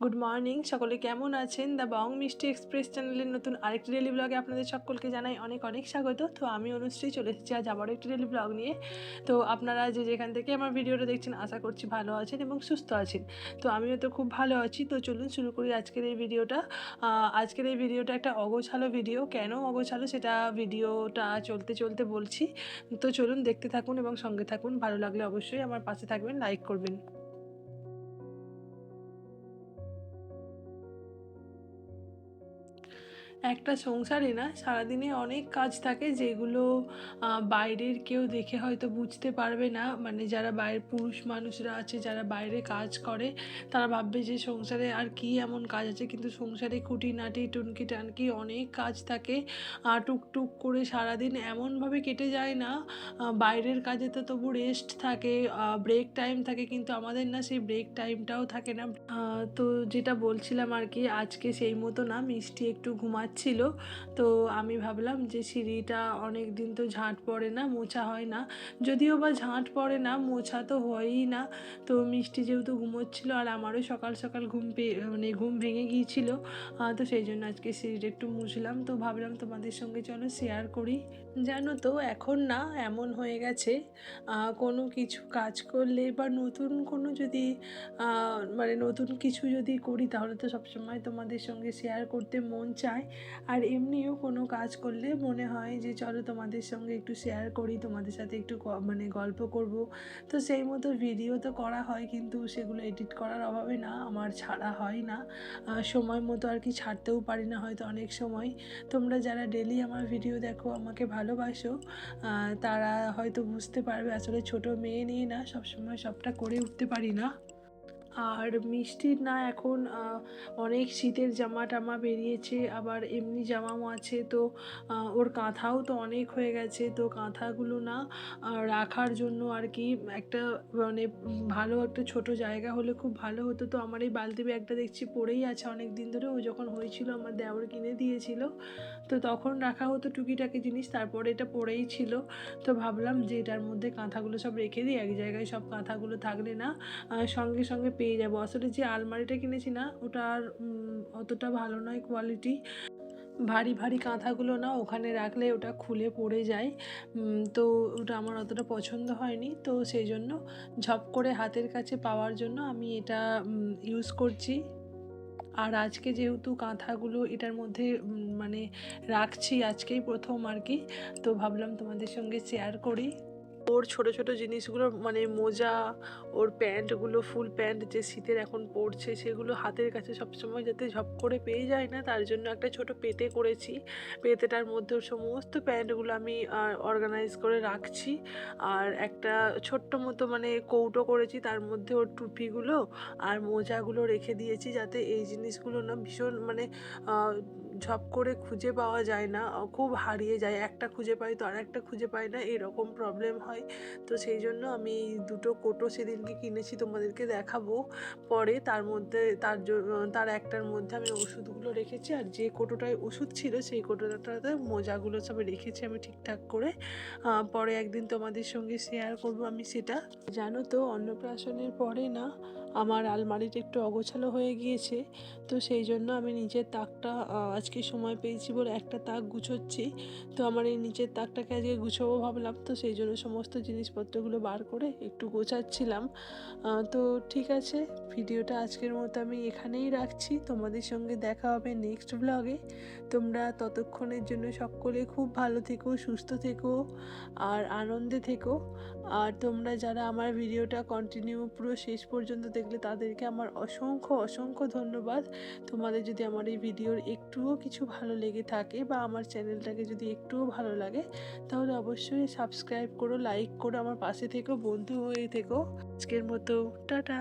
Good morning, সকলে কেমন আছেন? দ্য বং মিষ্টি এক্সপ্রেস চ্যানেলের নতুন আরেকটি ডেলি ব্লগে আপনাদের সকলকে জানাই অনেক অনেক স্বাগত। তো আমি অনুশ্রী চলে এসেছি আজ আবারও একটি ডেলি ব্লগ নিয়ে। তো আপনারা যে যেখান থেকে আমার ভিডিওটা দেখছেন আশা করছি ভালো আছেন এবং সুস্থ আছেন। তো আমিও তো খুব ভালো আছি। তো চলুন শুরু করি আজকের এই ভিডিওটা। আজকের এই ভিডিওটা একটা অগোছালো ভিডিও। কেন অগোছালো সেটা ভিডিওটা চলতে চলতে বলছি। তো চলুন দেখতে থাকুন এবং সঙ্গে থাকুন। ভালো লাগলে অবশ্যই আমার পাশে থাকবেন, লাইক করবেন। একটা সংসারে না সারাদিনে অনেক কাজ থাকে যেগুলো বাইরের কেউ দেখে হয়তো বুঝতে পারবে না। মানে যারা বাইরের পুরুষ মানুষরা আছে, যারা বাইরে কাজ করে, তারা ভাববে যে সংসারে আর কি এমন কাজ আছে, কিন্তু সংসারে খুঁটিনাটি টুনকি টানকি অনেক কাজ থাকে। টুকটুক করে সারাদিন এমনভাবে কেটে যায় না। বাইরের কাজে তো তবু রেস্ট থাকে, ব্রেক টাইম থাকে, কিন্তু আমাদের না সেই ব্রেক টাইমটাও থাকে না। তো যেটা বলছিলাম আর কি, আজকে সেই মতো না মিষ্টি একটু ঘুমাচ্ছিল। তো আমি ভাবলাম যে সিঁড়িটা অনেক দিন তো ঝাঁট পড়ে না, মোছা হয় না। যদিও বা ঝাঁট পড়ে না, মোছা তো হয়ই না। তো মিষ্টি যেহেতু ঘুমোচ্ছিল আর আমারও সকাল সকাল ঘুম ভেঙে গিয়েছিল, তো সেই জন্য আজকে সিঁড়িটা একটু মুছলাম। তো ভাবলাম তোমাদের সঙ্গে চলো শেয়ার করি। জানো তো এখন না এমন হয়ে গেছে, কোনো কিছু কাজ করলে বা নতুন কোনো যদি মানে নতুন কিছু যদি করি তাহলে তো সবসময় তোমাদের সঙ্গে শেয়ার করতে মন চায়। আর এমনিও কোনো কাজ করলে মনে হয় যে চলো তোমাদের সঙ্গে একটু শেয়ার করি, তোমাদের সাথে একটু মানে গল্প করব। তো সেই মতো ভিডিও তো করা হয়, কিন্তু সেগুলো এডিট করার অভাবে না আমার ছাড়া হয় না। সময় মতো আর কি ছাড়তেও পারি না হয়তো অনেক সময়। তোমরা যারা ডেলি আমার ভিডিও দেখো, আমাকে ভালোবাসো, তারা হয়তো বুঝতে পারবে আসলে ছোট মেয়ে নিয়ে না সবসময় সবটা করে উঠতে পারি না। আর মিষ্টির না এখন অনেক শীতের জামা টামা বেরিয়েছে, আবার এমনি জামাও আছে। তো ওর কাঁথাও তো অনেক হয়ে গেছে। তো কাঁথাগুলো না রাখার জন্য আর কি একটা মানে ভালো একটা ছোট জায়গা হলে খুব ভালো হতো। তো আমার এই বালতি ব্যাগটা দেখছি পড়েই আছে অনেক দিন ধরে। ও যখন হয়েছিল আমার দেওর কিনে দিয়েছিল, তো তখন রাখা হতো টুকিটাকি জিনিস, তারপরে এটা পড়েই ছিল। তো ভাবলাম যে এটার মধ্যে কাঁথাগুলো সব রেখে দিই, এক জায়গায় সব কাঁথাগুলো থাকলে না সঙ্গে সঙ্গে পেয়ে যাবো। আসলে যে আলমারিটা কিনেছি না, ওটা আর অতটা ভালো নয় কোয়ালিটি। ভারী ভারী কাঁথাগুলো না ওখানে রাখলে ওটা খুলে পড়ে যায়। তো ওটা আমার অতটা পছন্দ হয়নি। তো সেই জন্য ঝপ করে হাতের কাছে পাওয়ার জন্য আমি এটা ইউজ করছি। আর আজকে যেহেতু কাঁথাগুলো এটার মধ্যে মানে রাখছি, আজকেই প্রথম আর কি, তো ভাবলাম তোমাদের সঙ্গে শেয়ার করি। ওর ছোট ছোট জিনিসগুলো মানে মোজা, ওর প্যান্টগুলো, ফুল প্যান্ট যে শীতের এখন পরছে, সেগুলো হাতের কাছে সবসময় যাতে ঝপ করে পেয়ে যায় না, তার জন্য একটা ছোট পেতে করেছি। পেতেটার মধ্যে ওর সমস্ত প্যান্টগুলো আমি অর্গানাইজ করে রাখছি। আর একটা ছোট্ট মতো মানে কৌটো করেছি, তার মধ্যে ওর টুপিগুলো আর মোজাগুলো রেখে দিয়েছি, যাতে এই জিনিসগুলো না ভীষণ মানে ঝপ করে খুঁজে পাওয়া যায় না, খুব হারিয়ে যায়। একটা খুঁজে পাই তো আর একটা খুঁজে পাই না, এরকম প্রবলেম হয়। তো সেই জন্য আমি এই দুটো কোটো সেদিনকে কিনেছি, তোমাদেরকে দেখাবো পরে। তার মধ্যে তার একটার মধ্যে আমি ওষুধগুলো রেখেছি, আর যে কোটোটায় ওষুধ ছিল সেই কোটোটাতে মোজাগুলো সব রেখেছি আমি ঠিকঠাক করে। পরে একদিন তোমাদের সঙ্গে শেয়ার করব আমি সেটা। জানো তো অন্নপ্রাশনের পরে না আমার আলমারিটা একটু অগোছালো হয়ে গিয়েছে। তো সেই জন্য আমি নিচের তাকটা আজকে সময় পেয়েছি বলে একটা তাক গুছোচ্ছি। তো আমার এই নিচের তাকটাকে আজকে গুছোবো ভাবলাম, তো সেই জন্য সমস্ত জিনিসপত্রগুলো বার করে একটু গোছাচ্ছিলাম। তো ঠিক আছে, ভিডিওটা আজকের মতো আমি এখানেই রাখছি। তোমাদের সঙ্গে দেখা হবে নেক্সট ব্লগে। তোমরা ততক্ষণের জন্য সকলে খুব ভালো থেকো, সুস্থ থেকো আর আনন্দে থেকো। আর তোমরা যারা আমার ভিডিওটা কন্টিনিউ পুরো শেষ পর্যন্ত দেখলে তাদেরকে আমার অসংখ্য অসংখ্য ধন্যবাদ। তোমাদের যদি আমার এই ভিডিওর একটুও কিছু ভালো লেগে থাকে বা আমার চ্যানেলটাকে যদি একটুও ভালো লাগে, তাহলে অবশ্যই সাবস্ক্রাইব করো, লাইক করো, আমার পাশে থেকো, বন্ধু হয়ে থেকো। আজকের মতো টাটা।